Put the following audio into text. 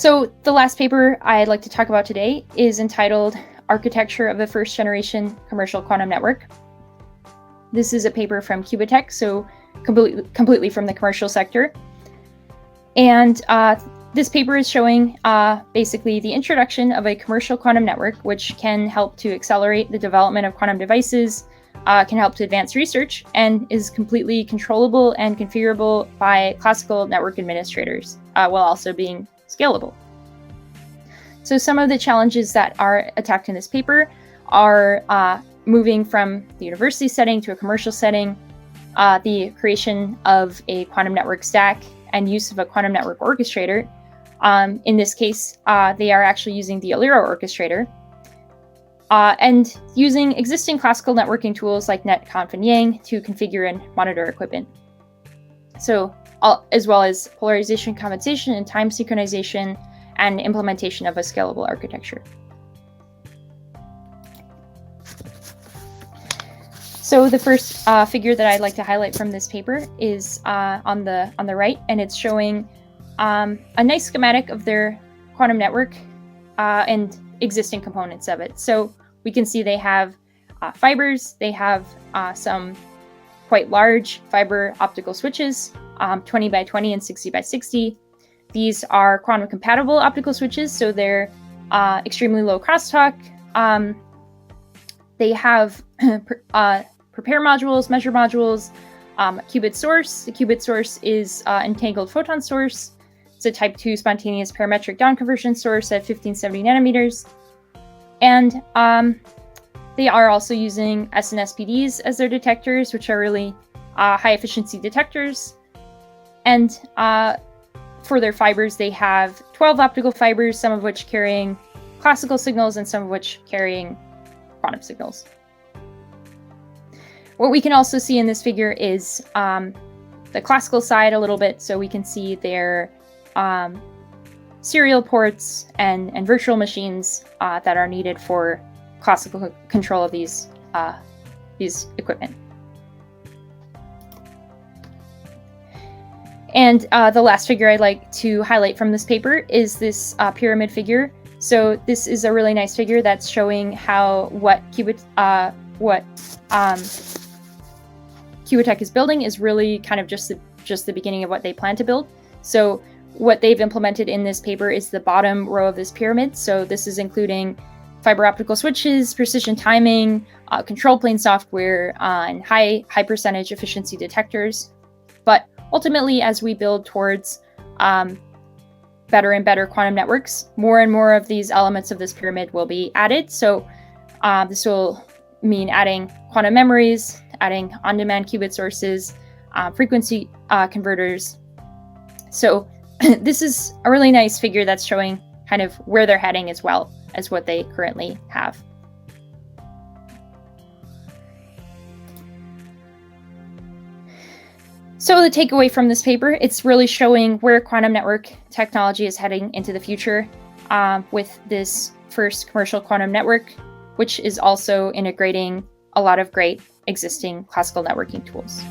So the last paper I'd like to talk about today is entitled Architecture of the First Generation Commercial Quantum Network. This is a paper from Qubitekk, so completely from the commercial sector. And this paper is showing basically the introduction of a commercial quantum network, which can help to accelerate the development of quantum devices, can help to advance research, and is completely controllable and configurable by classical network administrators, while also being scalable. So some of the challenges that are attacked in this paper are moving from the university setting to a commercial setting, the creation of a quantum network stack, and use of a quantum network orchestrator. In this case, they are actually using the Aliro orchestrator, and using existing classical networking tools like net, conf, and yang to configure and monitor equipment. So, as well as polarization compensation and time synchronization and implementation of a scalable architecture. So the first figure that I'd like to highlight from this paper is on the right, and it's showing a nice schematic of their quantum network and existing components of it. So we can see they have fibers, they have some quite large fiber optical switches, 20 by 20 and 60 by 60. These are quantum compatible optical switches, so they're extremely low crosstalk. They have prepare modules, measure modules, qubit source. The qubit source is entangled photon source. It's a type 2 spontaneous parametric down conversion source at 1570 nanometers. And they are also using SNSPDs as their detectors, which are really high efficiency detectors. And for their fibers, they have 12 optical fibers, some of which carrying classical signals and some of which carrying quantum signals. What we can also see in this figure is the classical side a little bit, so we can see their serial ports and virtual machines that are needed for classical control of these equipment. And the last figure I'd like to highlight from this paper is this pyramid figure. So this is a really nice figure that's showing how what Qubitekk is building is really kind of just the beginning of what they plan to build. So what they've implemented in this paper is the bottom row of this pyramid. So this is including fiber optical switches, precision timing, control plane software, and high percentage efficiency detectors. But ultimately, as we build towards better and better quantum networks, more and more of these elements of this pyramid will be added. So this will mean adding quantum memories, adding on-demand qubit sources, frequency converters. So this is a really nice figure that's showing kind of where they're heading as well as what they currently have. So the takeaway from this paper, it's really showing where quantum network technology is heading into the future with this first commercial quantum network, which is also integrating a lot of great existing classical networking tools.